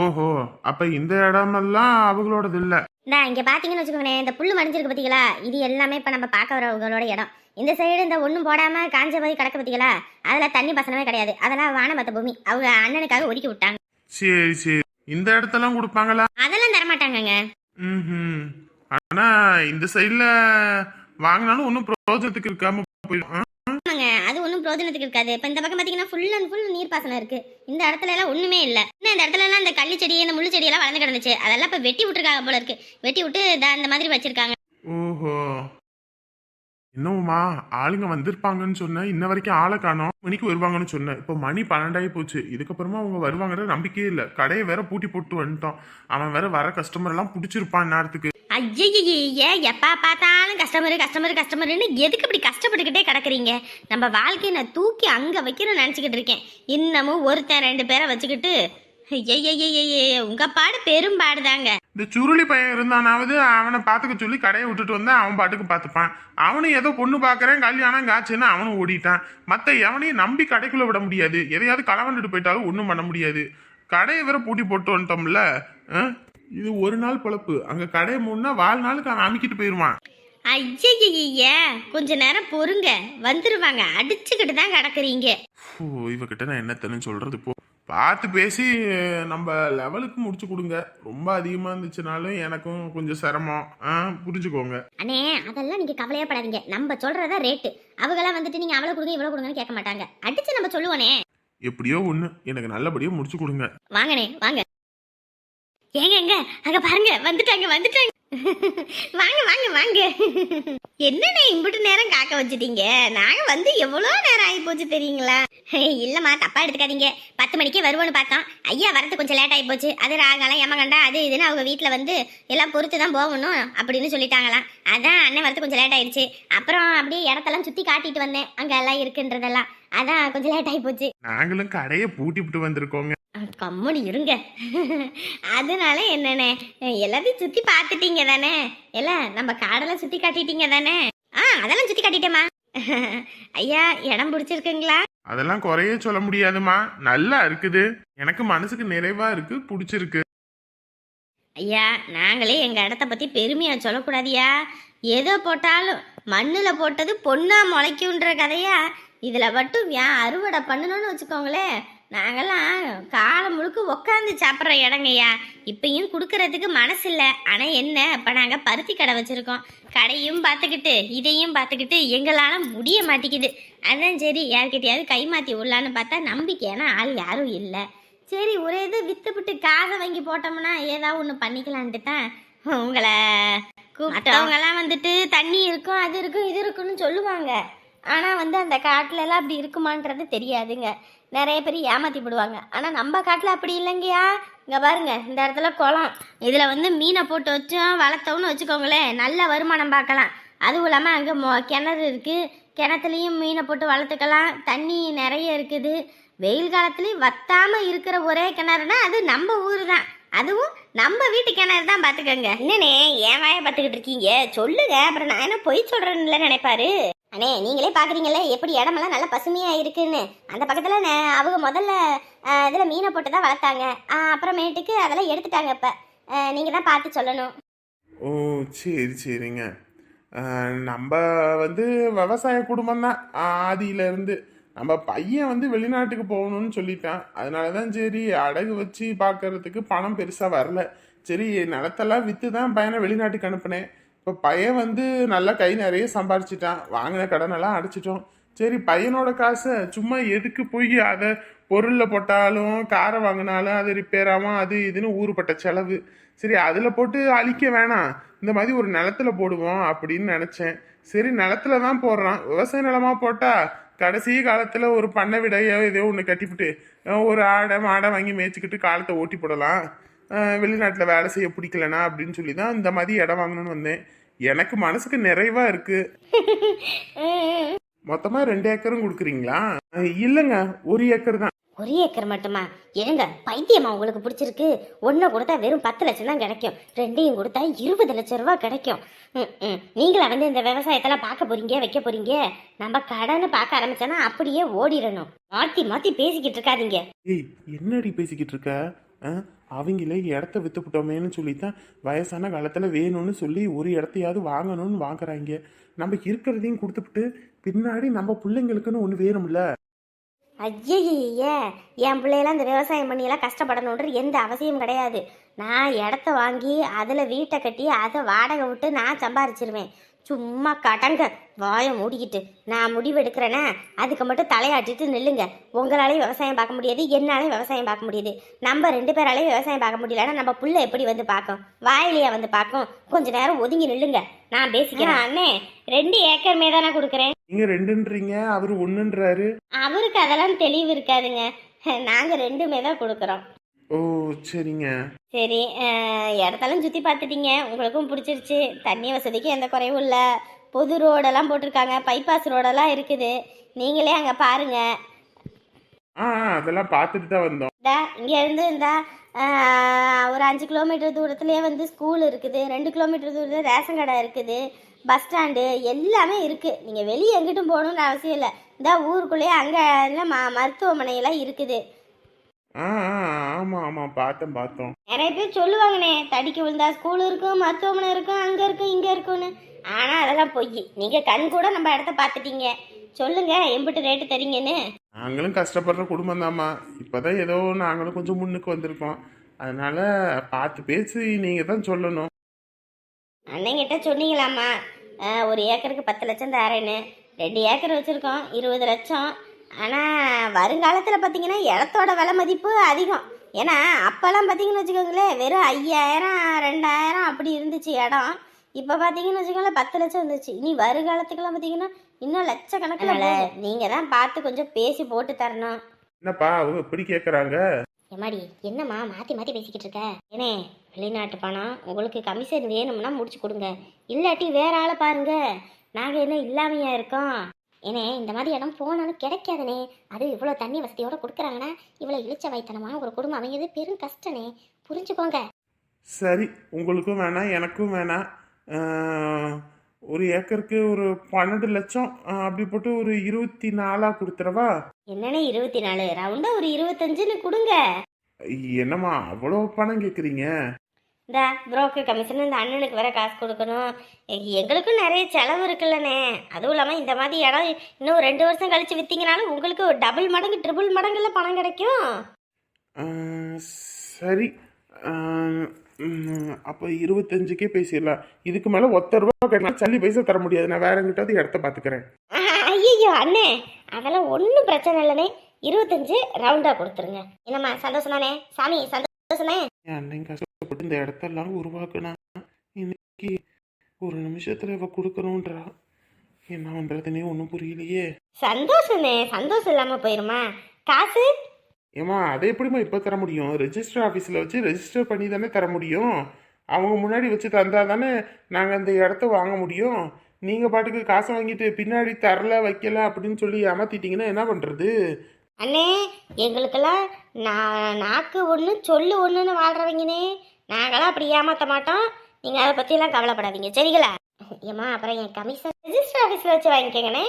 ஓஹோ, அப்ப இந்த இடமெல்லாம் அவங்களோடது இல்ல. இங்க பாத்தீங்கன்னு வச்சுக்கோங்களேன், இந்த புல்லு மடிஞ்சிருக்கு பாத்தீங்களா, இது எல்லாமே இப்ப நம்ம பார்க்க வரவங்களோட இடம். இந்த சைடு இந்த ஒண்ணும் போடாம காஞ்ச மாதிரி கிடக்கு பாத்தீங்களா, அதுல தண்ணி பசனமே கிடையாது. அதெல்லாம் வானமத்த பூமி அவங்க அண்ணனுக்காக ஒதுக்கி விட்டாங்க. சரி சரி, இந்த இடத்தெல்லாம் கொடுப்பாங்களா? அதெல்லாம் தரமாட்டாங்கங்க. ம். ஆனா இந்த சைடுல வாங்கினாலும் ஒன்றும் பிரயோஜனத்துக்கு இருக்காம போயிடும். ஆமாங்க, அது ஒன்றும் பிரோஜனத்துக்கு இருக்காது. இப்ப இந்த பக்கம் பாத்தீங்கன்னா ஃபுல் அண்ட் ஃபுல் நீர்ப்பாசனம் இருக்கு. இந்த இடத்துல எல்லாம் ஒண்ணுமே இல்ல. இன்னும் இந்த இடத்துல எல்லாம் இந்த கள்ளி செடி இந்த முள்ளு செடி எல்லாம் வளர்ந்து கிடந்துச்சு. அதெல்லாம் இப்ப வெட்டி விட்டுருக்காங்க போல இருக்கு. வெட்டி விட்டு இந்த மாதிரி வச்சிருக்காங்க. ஓஹோ, என்னவுமா ஆளுங்க வந்திருப்பாங்கன்னு சொன்னேன், இன்ன வரைக்கும் ஆளை காணோம். மணிக்கு வருவாங்கன்னு சொன்னேன், இப்போ மணி 12 போச்சு. இதுக்கப்புறமா அவங்க வருவாங்கன்ற நம்பிக்கையே இல்லை. கடையை வேற பூட்டி போட்டு வந்துட்டோம். அவன் வேற வர கஸ்டமர் எல்லாம் பிடிச்சிருப்பான் நேரத்துக்கு. ஐயே, எப்பா பார்த்தாலும் கஸ்டமர் கஸ்டமர் கஸ்டமர்னு எதுக்கு இப்படி கஷ்டப்பட்டுக்கிட்டே கிடக்குறீங்க? நம்ம வாழ்க்கையை நான் தூக்கி அங்க வைக்கணும்னு நினைச்சுக்கிட்டு இருக்கேன். இன்னமும் ஒருத்தன் 2 பேரை வச்சுக்கிட்டு உங்க பாடு பெரும்பாடுதாங்க. இந்த சுருளி பையன் இருந்தானாவது அவனை பாத்துக்க சொல்லி கடையை விட்டுட்டு வந்தா அவன் பாட்டுக்கு பாத்துப்பான். அவனும் ஏதோ பொண்ணு பாக்குறேன் கல்யாணம் காய்ச்சுன்னு அவனும் ஓடிட்டான். மத்த எவனையும் நம்பி கடைக்குள்ள விட முடியாது. எதையாவது களவண்டுட்டு போயிட்டாலும் ஒன்றும் பண்ண முடியாது. கடையை வேற பூட்டி போட்டு வந்துட்டோம்ல. இது ஒரு நாள் பொழப்பு. அங்க கடையை மூணுனா வாழ்நாளுக்கு அவன் அமைக்கிட்டு போயிருவான். ஐய கொஞ்ச நேரம் பொறுங்க, வந்துருவாங்க. அடிச்சுக்கிட்டு தான் கிடக்குறீங்க. ஓ, இவகிட்ட நான் என்னத்தன்னு சொல்றது? போ பார்த்து பேசி நம்ம லெவலுக்கு முடிச்சு கொடுங்க. ரொம்ப அதிகமா இருந்துச்சுனாலும் எனக்கும் கொஞ்சம் சிரமம். புரிஞ்சுக்கோங்க அண்ணே. அதெல்லாம் நீங்க கவலையே படாதீங்க. நம்ம சொல்றதா ரேட்டு. அவங்களாம் வந்துட்டு நீங்க அவ்வளவு கொடுங்க இவ்வளவு கொடுங்கன்னு கேட்க மாட்டாங்க. அடிச்சு நம்ம சொல்லுவோனே. எப்படியோ ஒண்ணு எனக்கு நல்லபடியா முடிச்சு கொடுங்க. வாங்கண்ணே வாங்க. ஏங்க அங்க பாருங்க, வந்துட்டாங்க. வாங்க வாங்க வாங்க. என்னண்ணே இம்பிட்டு நேரம் காக்க வச்சுட்டீங்க? நாங்க வந்து எவ்வளோ நேரம் ஆகி போச்சு தெரியுங்களா? இல்லம்மா, தப்பா எடுத்துக்காதீங்க. 10 மணிக்கே வருவோன்னு பார்த்தோம். ஐயா வரது கொஞ்சம் லேட் ஆகி போச்சு. அது ராகாலம் ஏமகண்டா அது இதுன்னு அவங்க வீட்டில் வந்து எல்லாம் பொறுத்து தான் போகணும் அப்படின்னு சொல்லிட்டாங்களாம். அதான் அண்ணன் வரது கொஞ்சம் லேட் ஆயிடுச்சு. அப்புறம் அப்படியே இடத்தெல்லாம் சுற்றி காட்டிட்டு வந்தேன், அங்கே எல்லாம் இருக்குன்றதெல்லாம். அதான் கொஞ்சம் லேட் ஆகி போச்சு. நாங்களும் கடையை பூட்டி விட்டு வந்திருக்கோங்க. கம்முனு இருங்க. அதனால என்னண்ணே, எல்லாத்தையும் சுத்தி பார்த்துட்டீங்க தானே? இல்ல நம்ம காடெல்லாம் சுத்தி காட்டிட்டீங்க தானே? அதெல்லாம் சுத்தி காட்டிட்டேமா. ஐயா, இடம் பிடிச்சிருக்குங்களா? அதெல்லாம் குறைய சொல்ல முடியாதுமா, நல்லா இருக்குது. எனக்கு மனசுக்கு நிறைவா இருக்கு, பிடிச்சிருக்கு. ஐயா, நாங்களே எங்க இடத்த பத்தி பெருமையா சொல்லக்கூடாதியா? எதோ போட்டாலும் மண்ணுல போட்டது பொண்ணா முளைக்குன்ற கதையா? இதுல மட்டும் அறுவடை பண்ணணும்னு வச்சுக்கோங்களேன், நாங்கெல்லாம் காலம் முழுக்க உக்காந்து சாப்பிட்ற இடங்கய்யா. இப்பயும் கொடுக்கறதுக்கு மனசு இல்லை. ஆனால் என்ன, இப்போ நாங்கள் பருத்தி கடை வச்சுருக்கோம். கடையும் பார்த்துக்கிட்டு இதையும் பார்த்துக்கிட்டு எங்களால் முடிய மாட்டேங்குது. அதான் சரி, யார்கிட்டையாவது கை மாற்றி விடலான்னு பார்த்தா நம்பிக்கையான ஆள் யாரும் இல்லை. சரி, ஒரே இது விற்றுப்பிட்டு காதை வாங்கி போட்டோம்னா ஏதாவது ஒன்று பண்ணிக்கலான்ட்டு தான் உங்களை மற்றவங்கெல்லாம் வந்துட்டு தண்ணி இருக்கும் அது இருக்கும் இது இருக்குன்னு சொல்லுவாங்க. ஆனால் வந்து அந்த காட்டிலலாம் அப்படி இருக்குமான்றது தெரியாதுங்க. நிறைய பேர் ஏமாற்றி போடுவாங்க. ஆனால் நம்ம காட்டில் அப்படி இல்லைங்கய்யா. இங்கே பாருங்க, இந்த இடத்துல குளம். இதில் வந்து மீனை போட்டு வச்சோம் வளர்த்தோம்னு வச்சுக்கோங்களேன், நல்ல வருமானம் பார்க்கலாம். அதுவும் இல்லாமல் அங்கே கிணறு இருக்குது. கிணத்துலேயும் மீனை போட்டு வளர்த்துக்கலாம். தண்ணி நிறைய இருக்குது. வெயில் காலத்துலேயும் வத்தாமல் இருக்கிற ஒரே கிணறுனா அது நம்ம ஊர் தான். அதுவும் நம்ம வீட்டு கிணறு தான். பார்த்துக்கோங்க. என்னண்ணே ஏன் வாயை பார்த்துக்கிட்டு இருக்கீங்க? சொல்லுங்க, அப்புறம் நான் என்ன பொய் சொல்கிறேன்னு நினைப்பாரு. அண்ணே, நீங்களே பார்க்குறீங்களே எப்படி இடமெல்லாம் நல்லா பசுமையாக இருக்குன்னு. அந்த பக்கத்தில் அவங்க முதல்ல இதில் மீனை போட்டு தான் வளர்த்தாங்க. அப்புறமேட்டுக்கு அதெல்லாம் எடுத்துட்டாங்க. இப்போ நீங்கள் தான் பார்த்து சொல்லணும். ஓ, சரிங்க. நம்ம வந்து விவசாய குடும்பம் தான் ஆதியிலேருந்து. நம்ம பையன் வந்து வெளிநாட்டுக்கு போகணும்னு சொல்லிட்டான். அதனால தான் சரி, அடகு வச்சு பார்க்கறதுக்கு பணம் பெருசாக வரல. சரி, நிலத்தெல்லாம் விற்று தான் பையனை வெளிநாட்டுக்கு அனுப்புனேன். இப்போ பையன் வந்து நல்லா கை நிறைய சம்பாரிச்சிட்டான். வாங்கின கடனெல்லாம் அடைச்சிட்டோம். சரி, பையனோட காசை சும்மா எதுக்கு போய் அதை பொருளில் போட்டாலும், காரை வாங்கினாலும் அது ரிப்பேர் ஆகும் அது இதுன்னு ஊருப்பட்ட செலவு. சரி, அதில் போட்டு அழிக்க வேணாம், இந்த மாதிரி ஒரு நிலத்துல போடுவோம் அப்படின்னு நினச்சேன். சரி, நிலத்துல தான் போடுறான். விவசாய நிலமாக போட்டால் கடைசி காலத்தில் ஒரு பண்ணை விடையோ ஏதோ ஒன்று கட்டிவிட்டு ஒரு ஆடை மாடை வாங்கி மேய்ச்சிக்கிட்டு காலத்தை ஓட்டி போடலாம். வெளிநாட்டில் வேலை செய்ய பிடிக்கலனா அப்படின்னு சொல்லி தான் இந்த மாதிரி இடம் வாங்கணும்னு வந்தேன். எனக்கு மனசுக்கு நிறைவா இருக்கு. மொத்தமா 2 ஏக்கரும் கொடுக்குறீங்களா? இல்லைங்க, 1 ஏக்கர் தான். 1 ஏக்கர் மட்டுமா? ஏங்க பைத்தியமா உங்களுக்கு பிடிச்சிருக்கு? 1 கொடுத்தா வெறும் 10 லட்சம் தான் கிடைக்கும். 2ஐயும் கொடுத்தா 20 லட்சம் ரூபா கிடைக்கும். நீங்களா வந்து இந்த விவசாயத்தெல்லாம் பார்க்க போறீங்க, வைக்க போறீங்க. நம்ம கடனை பார்க்க ஆரம்பிச்சோன்னா அப்படியே ஓடிடணும். மாத்தி மாத்தி பேசிக்கிட்டு இருக்காதீங்க. ஏய், என்னடி பேசிக்கிட்டு இருக்க? அவங்களே இடத்த வித்துப்பிட்டோமேன்னு சொல்லித்தான் வயசான காலத்தில் வேணும்னு சொல்லி ஒரு இடத்தையாவது வாங்கணும்னு வாங்குறாங்க. நம்ம இருக்கிறதையும் கொடுத்துப்புட்டு பின்னாடி நம்ம பிள்ளைங்களுக்குன்னு ஒன்று வேணும்ல. ஐயய்ய, என் பிள்ளையெல்லாம் இந்த விவசாயம் பண்ணியெல்லாம் கஷ்டப்படணுன்ற எந்த அவசியம் கிடையாது. நான் இடத்த வாங்கி அதில் வீட்டை கட்டி அதை வாடகை விட்டு நான் சம்பாரிச்சிருவேன். சும்மா கடங்க வாயை மூடிக்கிட்டு நான் முடிவு எடுக்கிறேன்னா அதுக்கு மட்டும் தலையாட்டிட்டு நில்லுங்க. உங்களாலேயும் விவசாயம் பார்க்க முடியாது, என்னாலையும் விவசாயம் பார்க்க முடியாது. நம்ம 2 பேராலையும் விவசாயம் பார்க்க முடியலன்னா நம்ம புள்ள எப்படி வந்து பார்க்கும்? வாயிலையா வந்து பார்க்கும்? கொஞ்ச நேரம் ஒதுங்கி நில்லுங்க, நான் பேசிக்கிறேன். அண்ணே 2 ஏக்கர் மேதானே கொடுக்குறேன். நீங்க 2ன்றீங்க, அவரு 1ன்றாரு. அவருக்கு அதெல்லாம் தெளிவு இருக்காதுங்க. நாங்கள் 2மே தான் கொடுக்குறோம். ஓ சரிங்க. சரி, இடத்தெல்லாம் சுற்றி பார்த்துட்டீங்க, உங்களுக்கும் பிடிச்சிருச்சு. தண்ணி வசதிக்கு எந்த குறைவும் இல்லை. பொது ரோடெல்லாம் போட்டிருக்காங்க, பைபாஸ் ரோடெல்லாம் இருக்குது. நீங்களே அங்கே பாருங்க. அதெல்லாம் பார்த்துட்டு தான் வந்தோம். இங்கேருந்து ஒரு 5 கிலோமீட்டர் தூரத்துலேயே வந்து ஸ்கூல் இருக்குது. 2 கிலோமீட்டர் தூரத்தில் ரேஷன் கடை இருக்குது, பஸ் ஸ்டாண்டு எல்லாமே இருக்குது. நீங்கள் வெளியே எங்கிட்டும் போகணுன்னு அவசியம் இல்லை. ஊருக்குள்ளேயே அங்கே மருத்துவமனையெல்லாம் இருக்குது. ஆமாம் பார்த்தோம். நிறைய பேர் சொல்லுவாங்கண்ணே, தடிக்கு விழுந்தா ஸ்கூல் இருக்கும், மருத்துவமனை இருக்கும், அங்கே இருக்கும் இங்கே இருக்குன்னு. ஆனால் அதெல்லாம் பொய். நீங்கள் கண் கூட நம்ம இடத்த பார்த்துட்டீங்க. சொல்லுங்க, எம்பிட்டு ரேட்டு தரீங்கன்னு. நாங்களும் கஷ்டப்படுற குடும்பம் தாம்மா. இப்போதான் ஏதோ நாங்களும் கொஞ்சம் முன்னுக்கு வந்திருக்கோம். அதனால பார்த்து பேசி நீங்கள் தான் சொல்லணும். அண்ணங்கிட்ட சொன்னீங்களாம்மா, 1 ஏக்கருக்கு 10 லட்சம் தரேன்னு. 2 ஏக்கர் வச்சுருக்கோம், 20 லட்சம். ஆனால் வருங்காலத்தில் பார்த்தீங்கன்னா இடத்தோட விலை மதிப்பு அதிகம். ஏன்னா அப்போல்லாம் பார்த்தீங்கன்னு வச்சுக்கோங்களேன், வெறும் 5000 2000 அப்படி இருந்துச்சு இடம். இப்போ பார்த்தீங்கன்னு வச்சுக்கோங்களேன் 10 லட்சம் இருந்துச்சு. இனி வருங்காலத்துக்கெல்லாம் பார்த்தீங்கன்னா இன்னும் லட்சக்கணக்கில். நீங்கள் தான் பார்த்து கொஞ்சம் பேசி போட்டு தரணும். என்னப்பா அவங்க இப்படி கேட்குறாங்க? எம்மாடி, என்னம்மா மாற்றி மாற்றி பேசிக்கிட்டு இருக்க? ஏனே, வெளிநாட்டு பணம் உங்களுக்கு கமிஷன் வேணும்னா முடிச்சு கொடுங்க, இல்லாட்டி வேற ஆளை பாருங்க. நாங்கள் என்ன இல்லாமையா இருக்கோம்? ஏனே, இந்த மாதிரி இடம் போனாலும் கிடைக்காதுனே. அது இவ்வளோ தண்ணி வசதியோட கொடுக்குறாங்கன்னா இவ்வளோ இழிச்ச வைத்தனமான ஒரு குடும்பம் அமைகிறது பெரும் கஷ்டனே, புரிஞ்சுக்கோங்க. சரி, உங்களுக்கும் வேணாம் எனக்கும் வேணாம். 1 ஏக்கருக்கு ஒரு 12 லட்சம் அப்படி போட்டு ஒரு 24 கொடுத்துறவா? என்னன்னே 24? ரவுண்டா ஒரு 25ன்னு கொடுங்க. என்னம்மா அவ்வளோ பணம் கேட்குறீங்க? இந்த புரோக்கர் கமிஷன் இந்த அண்ணனுக்கு வேற காசு கொடுக்கணும். எங்களுக்கும் நிறைய செலவு இருக்குல்லண்ணே. அதுவும் இல்லாமல் இந்த மாதிரி இடம் இன்னும் 2 வருஷம் கழிச்சு விற்றீங்கனாலும் உங்களுக்கு டபுள் மடங்கு ட்ரிபிள் மடங்குல பணம் கிடைக்கும். சரி, அப்போ 25க்கே பேசிடலாம். இதுக்கு மேலே 1 ரூபா கேட்டாலும் சல்லி பைசா தர முடியாது. நான் வேற எங்கிட்டாவது இடத்த பார்த்துக்கிறேன். ஐயோ அண்ணே, அதெல்லாம் ஒன்றும் பிரச்சனை இல்லைண்ணே. 25 ரவுண்டாக கொடுத்துருங்க. என்னம்மா சந்தோஷம் தானே? சாமி சந்தோஷமே. அண்ணன் கஷ்டப்பட்டு இந்த இடத்தெல்லாம் உருவாக்குனா இன்னைக்கு ஒரு நிமிஷத்துல இவ கொடுக்கணும்ன்றா. என்ன பண்றதுன்னே ஒன்றும் புரியலையே. சந்தோஷமே, சந்தோஷம் இல்லாமல் போயிருமா? காசு ஏமா அதை எப்படிமா இப்போ தர முடியும்? ரெஜிஸ்டர் ஆஃபீஸில் வச்சு ரெஜிஸ்டர் பண்ணி தானே தர முடியும். அவங்க முன்னாடி வச்சு தந்தா தானே நாங்கள் அந்த இடத்த வாங்க முடியும். நீங்கள் பாட்டுக்கு காசை வாங்கிட்டு பின்னாடி தரல வைக்கல அப்படின்னு சொல்லி ஏமாத்திட்டீங்கன்னா என்ன பண்ணுறது? அண்ணே, எங்களுக்கெல்லாம் நாக்கு ஒன்று சொல்லு ஒன்றுன்னு வாழ்கிறவங்கனே. நாங்களாம் அப்படி ஏமாற்ற மாட்டோம். நீங்கள் அதை பற்றிலாம் கவலைப்படாதீங்க, சரிங்களா? ஏம்மா, அப்புறம் என் கமிஷன் ரெஜிஸ்டர் ஆஃபீஸில் வச்சு வாங்கிக்கோங்கண்ணே.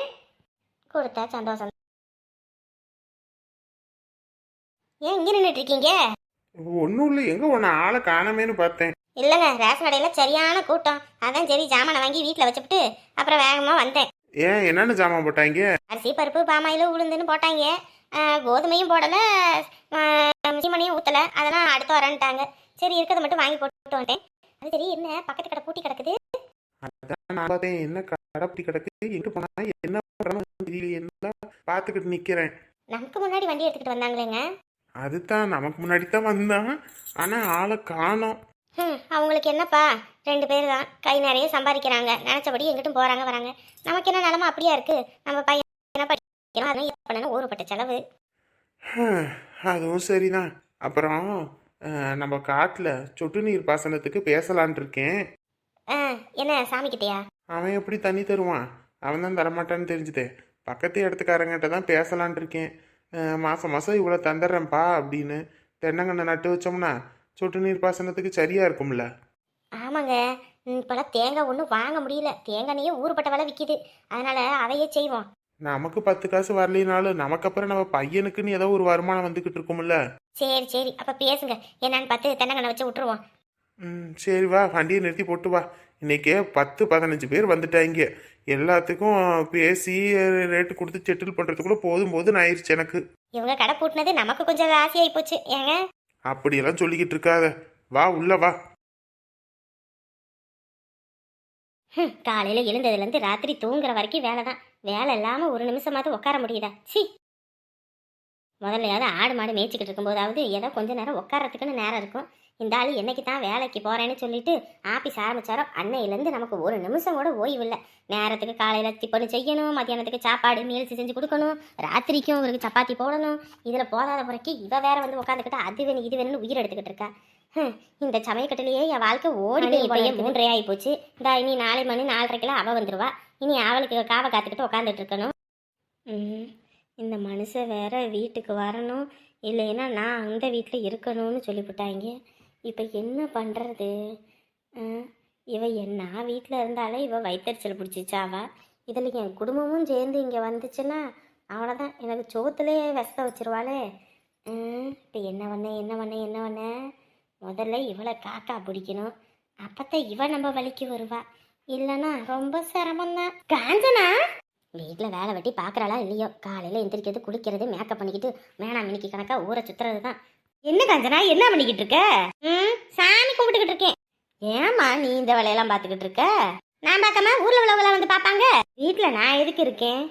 கொடுத்தா சந்தோஷம். ஏன் இங்கே நின்றுட்டுருக்கீங்க? ஒன்றும் இல்லை, எங்கே ஒன்று ஆளை காணமேன்னு பார்த்தேன். இல்லைங்க, ரேஷன் கடையில் சரியான கூட்டம். அதான் சரி ஜாமானை வாங்கி வீட்டில் வச்சுப்புட்டு அப்புறம் வேகமாக வந்தேன். ஏன் என்னென்னு ஜாமான் போட்டாங்க? அரிசி பருப்பு பாமாயில் உளுந்துன்னு போட்டாங்க. கோதுமையும் போடலை, சீமனையும் ஊற்றலை. அதெல்லாம் அடுத்து வரேன்ட்டாங்க. சரி இருக்கிறத மட்டும் வாங்கி போட்டு வந்துட்டேன். அது சரி, என்ன பக்கத்து கடை பூட்டி கிடக்குது? அதான் நான் பார்த்தேன், என்ன கடை பூட்டி கிடக்கு, எங்கே போனா என்ன தெரியல, என்ன பார்த்துக்கிட்டு நிற்கிறேன். நமக்கு முன்னாடி வண்டி எடுத்துக்கிட்டு வந்தாங்களேங்க. அதுதான் நமக்கு முன்னாடி தான் வந்தான், ஆனால் ஆளை காணோம். அவங்களுக்கு என்னப்பா, 2 பேர் தான் கை நிறைய சம்பாதிக்கிறாங்க, நினச்சபடி எங்கிட்டும் போகிறாங்க வராங்க. நமக்கு என்ன நிலமா அப்படியா இருக்கு? நம்ம பையன் என்ன படிக்கணும், அதெல்லாம் பண்ணணும், ஊருப்பட்ட செலவு. அதுவும் சரிதான். அப்புறம் நம்ம காட்டில் சொட்டு நீர் பாசனத்துக்கு பேசலான் இருக்கேன். என்ன சாமிக்கிட்டையா? அவன் எப்படி தண்ணி தருவான்? அவன் தான் தரமாட்டான்னு தெரிஞ்சுதே. பக்கத்து இடத்துக்காரங்கிட்ட தான் பேசலான் இருக்கேன். மாதம் மாதம் இவ்வளோ தந்துடுறேன்ப்பா அப்படின்னு தென்னங்கண்ணை நட்டு வச்சோம்னா சொட்டு நீர் பாசனத்துக்கு சரியாக இருக்கும்ல. ஆமாங்க, இப்போலாம் தேங்காய் ஒன்றும் வாங்க முடியல. தேங்காய் ஊருப்பட்ட விலை விற்கிது. அதனால் அதையே செய்வோம். நமக்கு 10 காசு வரலினாலும் நமக்கு அப்புறம் நம்ம பையனுக்குன்னு ஏதோ ஒரு வருமானம் வந்துகிட்டு இருக்கும்ல. சரி சரி அப்ப பேசுங்க, என்னன்னு பார்த்து தென்னங்கண்ணை வச்சு விட்டுருவோம். சரி வா, வண்டியை நிறுத்தி போட்டு வா. இன்னைக்கே 10-15 பேர் வந்துட்டாங்க. எல்லாத்துக்கும் பேசி ரேட்டு கொடுத்து செட்டில் பண்ணுறதுக்குள்ள போதும் போதுன்னு ஆயிடுச்சு எனக்கு. இவங்க கடை பூட்டினது நமக்கு கொஞ்சம் ஆசையாகி போச்சு ஏங்க. அப்படியெல்லாம் சொல்லிக்கிட்டு இருக்காத, வா உள்ள வா. காலையில் எழுந்ததுலேருந்து ராத்திரி தூங்குற வரைக்கும் வேலை தான். வேலை இல்லாமல் ஒரு நிமிஷமாவது உட்கார முடியுதா? சி, முதல்லையாவது ஆடு மாடு மேய்ச்சிக்கிட்டு இருக்கும்போதாவது ஏதோ கொஞ்ச நேரம் உட்காரத்துக்குன்னு நேரம் இருக்கும். இந்த ஆள் என்னைக்கு தான் வேலைக்கு போகிறேன்னு சொல்லிட்டு ஆஃபீஸ் ஆரம்பித்தாரோ அன்னையிலேருந்து நமக்கு ஒரு நிமிஷம் கூட ஓய்வு இல்லை. நேரத்துக்கு காலையில் டிஃபன் செய்யணும், மத்தியானத்துக்கு சாப்பாடு மீல்ஸ் செஞ்சு கொடுக்கணும், ராத்திரிக்கும் அவருக்கு சப்பாத்தி போடணும். இதில் போதாத முறைக்கு இவ வேற வந்து உட்காந்துக்கிட்டு அது வேணும் இது வேணும்னு உயிர் எடுத்துக்கிட்டு இருக்கா. இந்த சமயக்கட்டிலேயே என் வாழ்க்கை ஓடி இப்போயே 3:30 ஆகி போச்சு. இந்த இனி 4 மணி 4:30 அவள் வந்துடுவா. இனி அவளுக்கு காவை காத்துக்கிட்டு உட்காந்துட்டு இருக்கணும். இந்த மனுஷன் வேற வீட்டுக்கு வரணும், இல்லைன்னா நான் அந்த வீட்டில் இருக்கணும்னு சொல்லிவிட்டாங்க. இப்போ என்ன பண்ணுறது? நான் வீட்டில் இருந்தாலே இவள் வயிற்றுச்சல் பிடிச்சிச்சாவா. இதில் என் குடும்பமும் சேர்ந்து இங்கே வந்துச்சுன்னா அவ்வளோதான், எனக்கு சோத்துலேயே விஷத்தை வச்சிருவாளே. இப்போ என்ன பண்ண முதல்ல இவளை காக்கா பிடிக்கணும், அப்போத்தான் இவன் நம்ம வலிக்கு வருவா. இல்லைன்னா ரொம்ப சிரமம்தான். காஞ்சனா வீட்டில் வேலை வெட்டி பார்க்குறாளா இல்லையோ, காலையில் எந்திரிக்கிறது குளிக்கிறது மேக்கப் பண்ணிக்கிட்டு வேணாம் மினிக்கு கணக்காக ஊரை சுற்றுறது தான். என்ன காஞ்சனா என்ன பண்ணிக்கிட்டு இருக்க? சாமி கும்பிட்டுக்கிட்டு இருக்கேன். ஏம்மா நீ இந்த வேலையெல்லாம் பார்த்துக்கிட்டு இருக்க? நான் பார்க்காம ஊரில் உள்ளவங்களாம் வந்து பார்ப்பாங்க. வீட்டில் நான் எதுக்கு இருக்கேன்?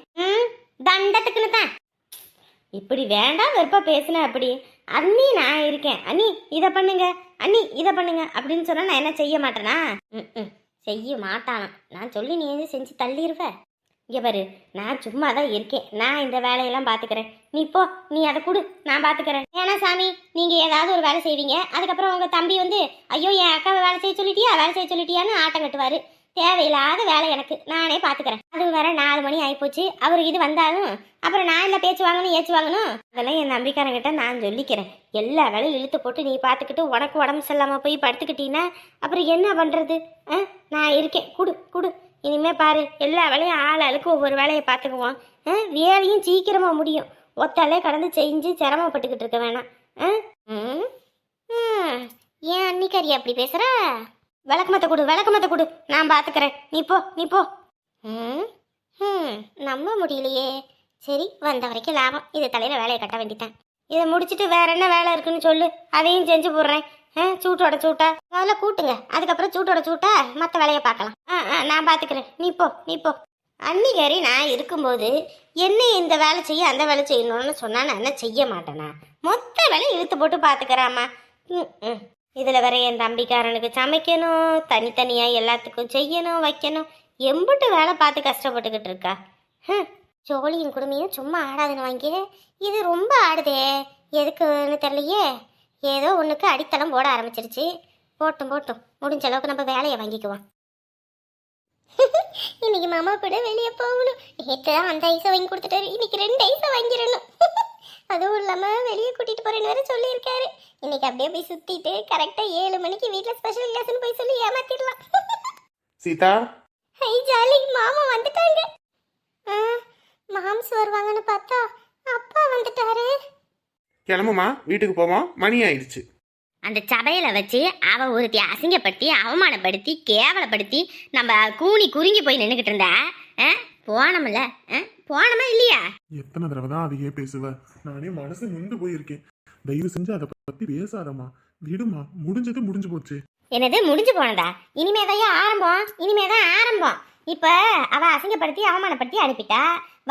தண்டத்துக்குன்னு தான். இப்படி வேண்டாம் வெறுப்பா பேசுன. அப்படி அண்ணி நான் இருக்கேன், அண்ணி இதை பண்ணுங்க, அண்ணி இதை பண்ணுங்க அப்படின்னு சொன்னா நான் என்ன செய்ய மாட்டேனா? செய்ய மாட்டானா? நான் சொல்லி நீ எது செஞ்சு தள்ளிடுவ. இங்கே பாரு, நான் சும்மா தான் இருக்கேன், நான் இந்த வேலையெல்லாம் பார்த்துக்கிறேன். நீ போ, நீ அதை கொடு, நான் பார்த்துக்கிறேன். ஏன்னா சாமி, நீங்கள் ஏதாவது ஒரு வேலை செய்வீங்க, அதுக்கப்புறம் உங்கள் தம்பி வந்து ஐயோ என் அக்காவை வேலை செய்ய சொல்லிட்டியான்னு ஆட்டம் கட்டுவார். தேவையில்லாத வேலை எனக்கு, நானே பார்த்துக்கிறேன். அது வேற 4 மணி ஆகிப்போச்சு. அவருக்கு இது வந்தாலும் அப்புறம் நான் இல்லை பேச்சு வாங்கணும் ஏச்சு வாங்கணும். அதெல்லாம் என் நம்பிக்காரங்கிட்ட நான் சொல்லிக்கிறேன். எல்லா வேலையும் இழுத்து போட்டு நீ பார்த்துக்கிட்டு உனக்கு உடம்பு சரியில்லாமல் போய் படுத்துக்கிட்டீங்கன்னா அப்புறம் என்ன பண்ணுறது? நான் இருக்கேன், குடு. இனிமே பாரு, எல்லா வேலையும் ஆளுக்கு ஒவ்வொரு வேலையை பார்த்துக்குவோம். வேலையும் சீக்கிரமாக முடியும். ஒத்தாலே கடந்து செஞ்சு சிரமப்பட்டுக்கிட்டு இருக்க வேணாம். ஏன் அன்னிக்காரி அப்படி பேசுகிற? விளக்கமத்தை கொடு, நான் பார்த்துக்கிறேன். நீ போ. நம்ப முடியலையே. சரி, வந்த வரைக்கும் லாபம். இது தலையில் வேலையை கட்ட வேண்டிட்டேன். இதை முடிச்சுட்டு வேற என்ன வேலை இருக்குன்னு சொல்லு, அதையும் செஞ்சு போடுறேன். சூட்டோட சூட்டா முதல்ல கூட்டுங்க, அதுக்கப்புறம் சூட்டோட சூட்டா மற்ற வேலையை பார்க்கலாம். நான் பார்த்துக்கிறேன். நீ போ. அன்னிக்காரி நான் இருக்கும்போது என்ன இந்த வேலை செய்ய அந்த வேலை செய்யணும்னு சொன்னா நான் என்ன செய்ய மாட்டேனா? மொத்த வேலையை இழுத்து போட்டு பார்த்துக்கிறேம்மா. இதில் வேற என் தம்பிக்காரனுக்கு சமைக்கணும், தனித்தனியாக எல்லாத்துக்கும் செய்யணும் வைக்கணும். எம்பிட்டு வேலை பார்த்து கஷ்டப்பட்டுக்கிட்டு இருக்கா. ஜோலியின் குடுமையும் சும்மா ஆடாதுன்னு வாங்கி இது ரொம்ப ஆடுதே. எதுக்குன்னு தெரியலையே. ஏதோ ஒன்றுக்கு அடித்தளம் போட ஆரம்பிச்சிருச்சு. போட்டும் முடிஞ்ச அளவுக்கு நம்ம வேலையை வாங்கிக்குவோம். இன்னைக்கு மாமா கூட வெளியே போகணும். நேற்று அந்த ஐஸை வாங்கி கொடுத்துட்டாரு, இன்னைக்கு 2 ஐஸை வாங்கிடணும். அதுவும் இல்லாமல் வெளியே கூட்டிகிட்டு போகிறேன்னு வேற சொல்லியிருக்காரு. இன்னைக்கு அப்படியே போய் சுற்றிட்டு கரெக்டாக 7 மணிக்கு வீட்டில் ஸ்பெஷல் கிளாஸ்ன்னு போய் சொல்லி ஏமாத்திடலாம். சீதா, ஹை ஜாலி, மாமா வந்துட்டாங்க. மாம்ஸ் வருவாங்கன்னு பார்த்தா அப்பா வந்துட்டாரு. கிளம்புமா, வீட்டுக்கு போவோம், மணி ஆயிடுச்சு. அந்த சபையில வச்சு அவ ஒருத்தி அசிங்கப்படுத்தி அவமானப்படுத்தி கேவலப்படுத்தி நம்ம கூனி குறுங்கி போய் நின்றுக்கிட்டு இருந்தா போனோம்ல. போனோமா இல்லையா? எத்தனை தடவை தான் அதையே பேசுவ? நானே மனசு நொந்து போயிருக்கேன். தயவு செஞ்சு அதை பத்தி பேசாதம்மா, விடுமா. முடிஞ்சு போச்சு. என்னது முடிஞ்சு போனதா? இனிமேதான் ஆரம்பம். இப்ப அவ அசிங்கப்படுத்தி அவமானப்படுத்தி அனுப்பிட்டா.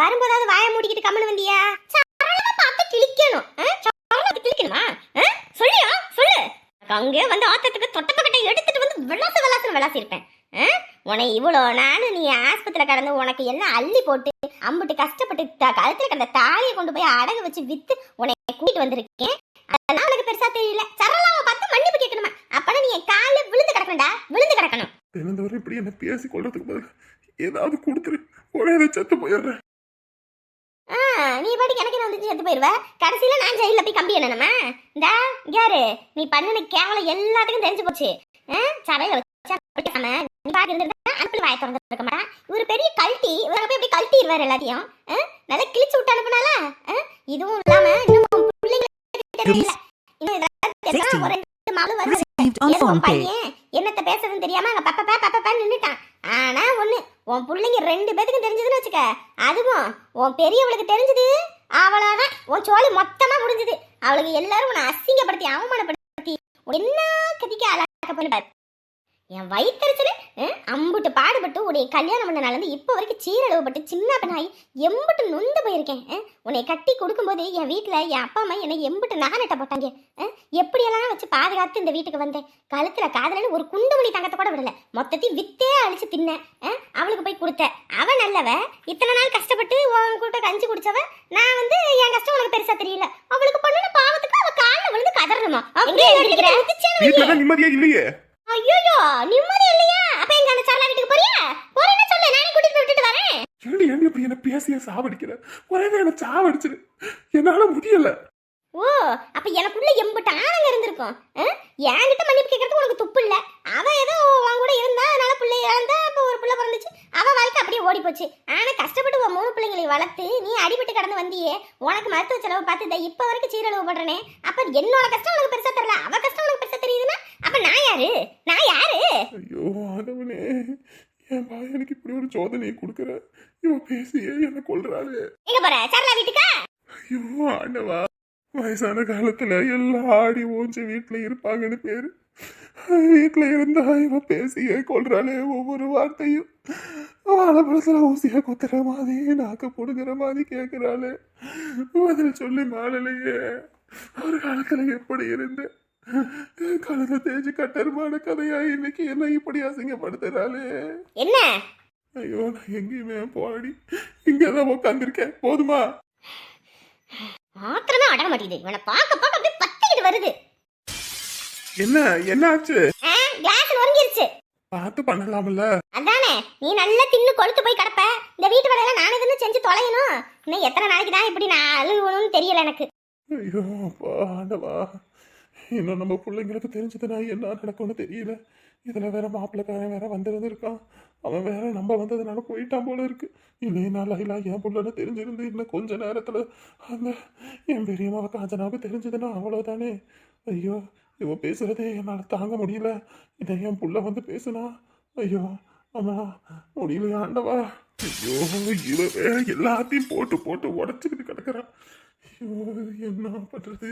வரும்போதாவது வாயை மூடிக்கிட்டு கம்மனு வந்தியா? பார்த்து கிழிக்கணும். கிழிக்கணுமா? சொல்லு. அங்கே வந்து ஆத்தத்துக்கு தொட்டப்பக்கட்டை எடுத்துட்டு வந்து விளாசி இருப்பேன். உன்னை இவ்வளோ நானும் நீ ஆஸ்பத்திரியில் கடந்து உனக்கு எல்லாம் அள்ளி போட்டு அம்புட்டு கஷ்டப்பட்டு கழுத்துல கடந்த தாலியை கொண்டு போய் அடகு வச்சு வித்து உன்னை கூட்டிட்டு வந்திருக்கேன். அதெல்லாம் உனக்கு பெருசா தெரியல. சரளாவை பார்த்து மன்னிப்பு கேட்கணுமா? அப்பனா நீ என் காலில் விழுந்து கிடக்கணும். தினந்தோறும் இப்படி என்ன பேசி கொள்றதுக்கு பதில் ஏதாவது கொடுத்துரு, ஒரே செத்து போயிடுறேன். நீ பாட்டுக்கு எனக்கு வந்து செத்து போயிருவ. கடைசியில நான் ஜெயில போய் கம்பி என்னமா? இந்தா யாரு நீ பண்ணின கேவலம் எல்லாத்துக்கும் தெரிஞ்சு போச்சு. சபையில வச்சு பாட்டு இருந்திருந்தா அனுப்பி வாய திறந்துருக்க மாட்டான். இவரு பெரிய கல்ட்டி, இவரை போய் எப்படி கல்ட்டிடுவாரு எல்லாத்தையும். நல்லா கிழிச்சு விட்டு அனுப்புனால. இதுவும் இல்லாம இன்னும் பிள்ளைங்களுக்கு தெரியல. இன்னும் இதெல்லாம் தெரியாம ஒரு 2 மாவு வருது. ஏதோ உன் பையன் என்னத்த பேசுறதுன்னு தெரியாம அங்க பப்ப நின்னுட்டான். ஆனா ஒண்ணு, உன் பிள்ளைங்க 2 பேத்துக்கும் தெரிஞ்சதுன்னு வச்சுக்க, அதுவும் உன் பெரியவளுக்கு தெரிஞ்சது அவ்வளவுதான், உன் சோழி மொத்தமா முடிஞ்சது. அவளுக்கு எல்லாரும் உன்னை அசிங்கப்படுத்தி அவமானப்படுத்தி என்ன கதிக்க அழக பண்ணி என் வயிற்றுச்சல் அம்புட்டு பாடுபட்டு உன்னை கல்யாணம் பண்ண நாள் இப்போ வரைக்கும் சீரழிவுபட்டு சின்ன பெண்ணாயி எம்புட்டு நொந்து போயிருக்கேன். உன்னை கட்டி கொடுக்கும்போது என் வீட்டில் என் அப்பா அம்மா என்னை எம்புட்டு நகநட்ட போட்டாங்க. எப்படியெல்லாம் வச்சு பாதுகாத்து இந்த வீட்டுக்கு வந்தேன். கழுத்தில் காதலன்னு ஒரு குண்டுமணி தங்கத்தை கூட விடலை, மொத்தத்தையும் வித்தே அழிச்சு தின்னேன். அவளுக்கு போய் கொடுத்த அவ நல்லவ, இத்தனை நாள் கஷ்டப்பட்டு உன் கூட்ட கஞ்சி குடிச்சவ. நான் என் கஷ்டம் உனக்கு பெருசா தெரியல. அவளுக்கு பண்ணுன பாவத்துக்கு அவ காலில் விழுந்து கதறணுமா? நிம்மதியா இல்லையே. ஐயோ நிம்மதி இல்லையா? அப்ப எங்க அந்த சாலா வீட்டுக்கு போறியா? போறேன்னு சொல்லு, நானே கூட்டிட்டு போய் விட்டுட்டு வரேன். சொல்லி ஏன் இப்படி என்ன பேசிய சாவடிக்கிற? ஒரே என்ன சாவடிச்சிரு, என்னால முடியல. ஓ, அப்ப எனக்குள்ள எம்பட்டு ஆனங்க இருந்திருக்கும். என்கிட்ட மன்னிப்பு கேட்கறதுக்கு உனக்கு துப்பு இல்ல. அவ ஏதோ உன் கூட இருந்தா, அதனால பிள்ளை இழந்தா, அப்ப ஒரு பிள்ளை பிறந்துச்சு, அவ வாழ்க்கை அப்படியே ஓடி போச்சு. ஆனா கஷ்டப்பட்டு உன் 3 பிள்ளைங்களை வளர்த்து நீ அடிபட்டு கடந்து வந்தியே, உனக்கு மருத்துவ செலவு பார்த்து இப்ப வரைக்கும் சீரழிவு பண்றனே. அப்ப என்னோட கஷ்டம் உனக்கு பெருசா தெரியல, அவ கஷ்டம் உனக்கு பெருசா தெரியுதுன்னா அப்ப நான் யாரு? ஐயோ ஆண்டவனே, என் எனக்கு இப்படி ஒரு சோதனையை கொடுக்குற. இவன் பேசியே என்ன கொல்றாளே. எங்க போற? சரளா வீட்டுக்கா? ஐயோ ஆண்டவா, வயசான காலத்துல எல்லாம் ஆடி ஓஞ்சி வீட்டுல இருப்பாங்கன்னு பேரு. வீட்டுல இருந்தா இவன் பேசியே கொல்றாளே. ஒவ்வொரு வார்த்தையும் வாழைப்பழத்துல ஊசியா குத்துற மாதிரி, நாக்க போடுங்கிற மாதிரி கேட்கிறாளே. பதில் சொல்லி மாறலையே. ஒரு காலத்துல எப்படி இருந்து கழுத தேஞ்சு கட்டருமான கதையா இன்னைக்கு என்ன இப்படி அசிங்கப்படுத்துறாளே. என்ன? ஐயோ, நான் எங்கேயுமே போடி, இங்கதான் உட்காந்துருக்கேன். போதுமா? ஆத்திரமே அடங்க மாட்டேங்குது. இவனை பார்க்க அப்படியே பத்திக்கிட்டு வருது. என்ன ஆச்சு? கிளாஸ் நொறுங்கிருச்சு. பார்த்து பண்ணலாம்ல. அதானே, நீ நல்லா தின்னு கொழுத்து போய் கிடப்ப. இந்த வீட்டு வேலையெல்லாம் நானே தின்னு செஞ்சு தொலையணும். இன்னும் எத்தனை நாளைக்கு தான் இப்படி நான் அழுகணும்னு தெரியல எனக்கு. ஐயோ அப்பா ஆண்டவா, இன்னும் நம்ம பிள்ளைங்களுக்கு தெரிஞ்சதுன்னா என்ன நடக்கும்னு தெரியல. இதுல வேற மாப்பிள்ளைக்காரன் வேற வந்திருக்கான். அவன் வேற நம்ம வந்ததுனால போயிட்டான் போல இருக்கு. இல்லைன்னா லைலா என் பிள்ளைன்னு தெரிஞ்சிருந்து இன்னும் கொஞ்ச நேரத்துல அந்த என் பெரியம்மாவை காஞ்சனாவுக்கு தெரிஞ்சதுன்னா அவ்வளவுதானே. ஐயோ, இவ பேசுறதே என்னால தாங்க முடியல. இதை என் புள்ள பேசுனா, ஐயோ அம்மா முடியல ஆண்டவா. ஐயோ, இவ வேற எல்லாத்தையும் போட்டு போட்டு உடச்சுக்கிட்டு கிடக்குறான். ஐயோ, என்ன பண்றது?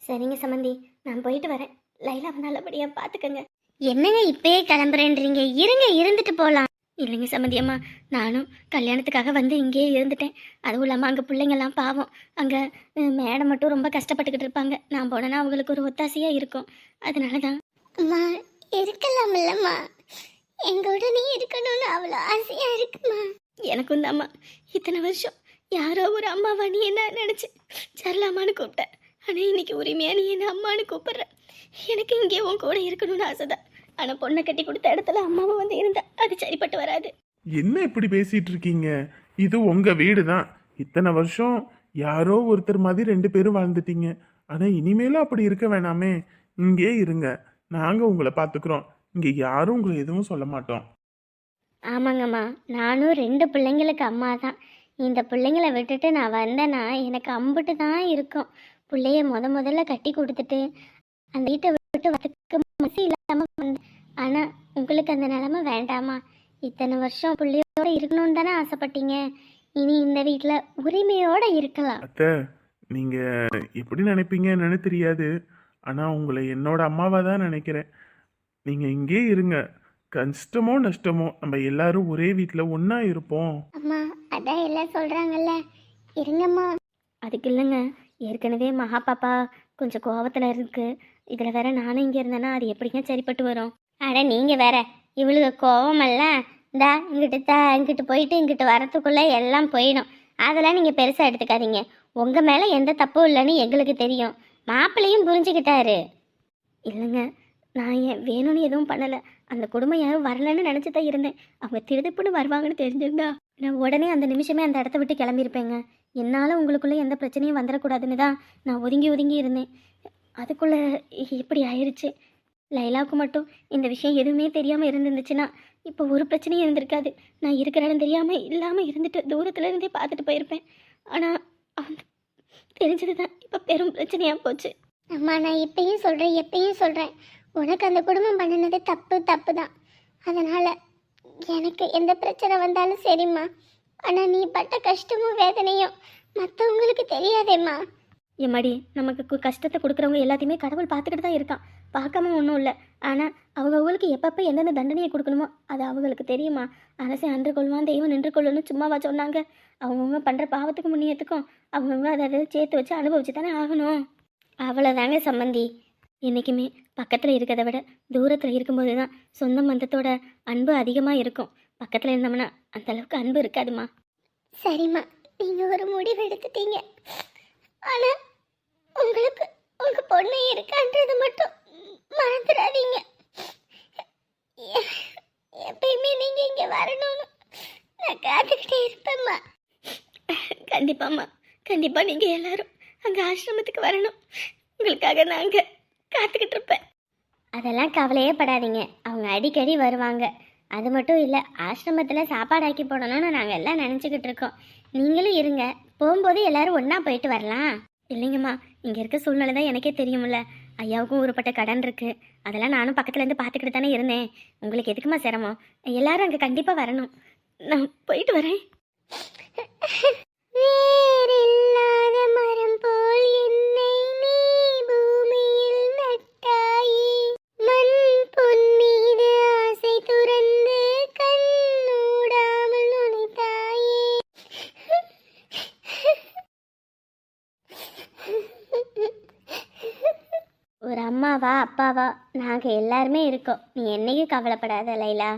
சரிங்க சமந்தி, நான் போயிட்டு வரேன். லைலாவை நல்லபடியா பாத்துக்கங்க. என்னங்க இப்பயே கிளம்புறேன்றீங்க? இருங்க, இருந்துட்டு போலாம். இல்லைங்க சமந்தி அம்மா, நானும் கல்யாணத்துக்காக இங்கேயே இருந்துட்டேன். அதுவும் இல்லாமல் அங்கே பிள்ளைங்கள்லாம் பாவம், அங்கே மேடம் மட்டும் ரொம்ப கஷ்டப்பட்டுக்கிட்டு இருப்பாங்க. நான் போனேன்னா அவங்களுக்கு ஒரு ஒத்தாசையாக இருக்கும். அதனால தான். அம்மா இருக்கலாம் இல்லைம்மா, எங்களோட நீ இருக்கணும்னு அவ்வளோ ஆசையாக இருக்குமா? எனக்கும் தான் அம்மா. இத்தனை வருஷம் யாரோ ஒரு அம்மாவா நீ என்ன நினச்சி சரலாமான்னு கூப்பிட்டேன். ஆனால் இன்னைக்கு உரிமையாக நீ என்ன அம்மானு கூப்பிடுற. எனக்கு இங்கே உன் கூட இருக்கணும்னு ஆசைதான். ஆனால் பொண்ணை கட்டி கொடுத்த இடத்துல அம்மாவும் இருந்தா அது சரிப்பட்டு வராது. என்ன இப்படி பேசிட்டு இருக்கீங்க? இது உங்க வீடு தான். இத்தனை வருஷம் யாரோ ஒருத்தர் மாதிரி 2 பேரும் வாழ்ந்துட்டீங்க. ஆனால் இனிமேலும் அப்படி இருக்க வேணாமே. இங்கே இருங்க, நாங்கள் உங்களை பார்த்துக்குறோம். இங்கே யாரும் உங்களை எதுவும் சொல்ல மாட்டோம். ஆமாங்கம்மா, நானும் 2 பிள்ளைங்களுக்கு அம்மா தான். இந்த பிள்ளைங்களை விட்டுட்டு நான் வந்தேன்னா எனக்கு அம்புட்டு தான் இருக்கும். பிள்ளைய முதல்ல கட்டி கொடுத்துட்டு அந்த வீட்டை விட்டு வரதுக்கு மனசு இல்லாமல் வந்தேன். ஆனால் உங்களுக்கு அந்த நிலைமை வேண்டாமா? இத்தனை வருஷம் பிள்ளையோட இருக்கணும்னு தானே ஆசைப்பட்டீங்க. இனி இந்த வீட்டில் உரிமையோடு இருக்கலாம். அத்தை, நீங்கள் எப்படி நினைப்பீங்கன்னு தெரியாது. ஆனால் உங்களை என்னோட அம்மாவாக தான் நினைக்கிறேன். நீங்கள் இங்கே இருங்க. கஷ்டமோ நஷ்டமோ நம்ம எல்லாரும் ஒரே வீட்டில் ஒன்றா இருப்போம். அம்மா அதான் எல்லாம் சொல்கிறாங்கல்ல, இருங்கம்மா. அதுக்கு இல்லைங்க, ஏற்கனவே மகா பாப்பா கொஞ்சம் கோவத்தில் இருக்கு. இதில் வேற நானும் இங்கே இருந்தேன்னா அது எப்படிங்க சரிப்பட்டு வரும்? அட நீங்கள் வேற, இவளுக்கு கோவமல்ல. இந்தா இங்கிட்டு போயிட்டு இங்கிட்டு வரத்துக்குள்ளே எல்லாம் போயிடும். அதெல்லாம் நீங்கள் பெருசாக எடுத்துக்காதீங்க. உங்கள் மேலே எந்த தப்பும் இல்லைன்னு எங்களுக்கு தெரியும். மாப்பிள்ளையும் புரிஞ்சுக்கிட்டாரு. இல்லைங்க, நான் ஏன் வேணும்னு எதுவும் பண்ணலை. அந்த குடும்பம் யாரும் வரலன்னு நினச்சி தான் இருந்தேன். அவங்க திருதுப்புன்னு வருவாங்கன்னு தெரிஞ்சிருந்தா நான் உடனே அந்த நிமிஷமே அந்த இடத்த விட்டு கிளம்பியிருப்பேங்க. என்னால் உங்களுக்குள்ளே எந்த பிரச்சனையும் வந்துடக்கூடாதுன்னு தான் நான் ஒதுங்கி இருந்தேன். அதுக்குள்ளே இப்படி ஆயிடுச்சு. லைலாவுக்கு மட்டும் இந்த விஷயம் எதுவுமே தெரியாமல் இருந்துருந்துச்சுன்னா இப்போ ஒரு பிரச்சனையும் இருந்திருக்காது. நான் இருக்கிற இடம் தெரியாமல் இல்லாமல் இருந்துட்டு தூரத்துல இருந்தே பார்த்துட்டு போயிருப்பேன். ஆனால் அவன் தெரிஞ்சது தான் இப்போ பெரும் பிரச்சனையாக போச்சு. அம்மா, நான் இப்பயும் சொல்கிறேன், எப்பயும் சொல்கிறேன், உனக்கு அந்த குடும்பம் பண்ணினது தப்பு தான். அதனால் எனக்கு எந்த பிரச்சனை வந்தாலும் சரிம்மா. ஆனால் நீ பட்ட கஷ்டமும் வேதனையும் மற்றவங்களுக்கு தெரியாதேம்மா. எம்மாடி, நமக்கு கஷ்டத்தை கொடுக்குறவங்க எல்லாத்தையுமே கடவுள் பார்த்துக்கிட்டு தான் இருக்கான். பார்க்காம ஒன்றும் இல்லை. ஆனால் அவங்களுக்கு எப்பப்போ எந்தெந்த தண்டனையை கொடுக்கணுமோ அது அவங்களுக்கு தெரியுமா? அரசை அன்று கொள்வான் தெய்வம் நின்று கொள்ளணும்னு சும்மாவா சொன்னாங்க? அவங்கவுங்க பண்ணுற பாவத்துக்கு முன்னியத்துக்கும் அவங்கவுங்க அதை சேர்த்து வச்சு அனுபவிச்சு தானே ஆகணும். அவ்வளோதாங்க சம்மந்தி. என்றைக்குமே பக்கத்தில் இருக்கிறத விட தூரத்தில் இருக்கும்போது தான் சொந்த பந்தத்தோட அன்பு அதிகமாக இருக்கும். பக்கத்தில் இருந்தோம்னா அந்த அளவுக்கு அன்பு இருக்காதுமா. சரிம்மா, நீங்கள் ஒரு முடிவு எடுத்துட்டீங்க. ஆனால் உங்களுக்கு உங்கள் பொண்ணு இருக்கான்றது மட்டும் மறந்துடாதீங்க. எப்பயுமே நீங்கள் இங்கே வரணும்னு நான் காத்துக்கிட்டே இருப்பேம்மா. கண்டிப்பாம்மா, கண்டிப்பாக நீங்கள் எல்லாரும் அங்கே ஆசிரமத்துக்கு வரணும். உங்களுக்காக நாங்கள் காத்துக்கிட்டு இருப்பேன். அதெல்லாம் கவலையே படாதீங்க, அவங்க அடிக்கடி வருவாங்க. அது மட்டும் இல்லை, ஆசிரமத்தில் சாப்பாடு ஆக்கி போடணும்னு நாங்கள் எல்லாம் நினச்சிக்கிட்டு இருக்கோம். நீங்களும் இருங்க, போகும்போது எல்லாரும் ஒன்றா போயிட்டு வரலாம். இல்லைங்கம்மா, இங்கே இருக்க சூழ்நிலை தான் எனக்கே தெரியும்ல. ஐயாவுக்கும் ஊருப்பட்ட கடன் இருக்குது. அதெல்லாம் நானும் பக்கத்துலேருந்து பார்த்துக்கிட்டு தானே இருந்தேன். உங்களுக்கு எதுக்குமா சிரமம்? எல்லாரும் அங்கே கண்டிப்பாக வரணும். நான் போயிட்டு வரேன். வேறில்லாத மரம் போல் என்னை நீ பூமியில் நட்டாயே, மண் பொன் மீது ஆசை துறந்து கண்ணூடாமல் நுழைத்தாயே. ஒரு அம்மாவா அப்பாவா நாங்கள் எல்லாருமே இருக்கோம். நீ என்னைக்கும் கவலைப்படாத லைலா.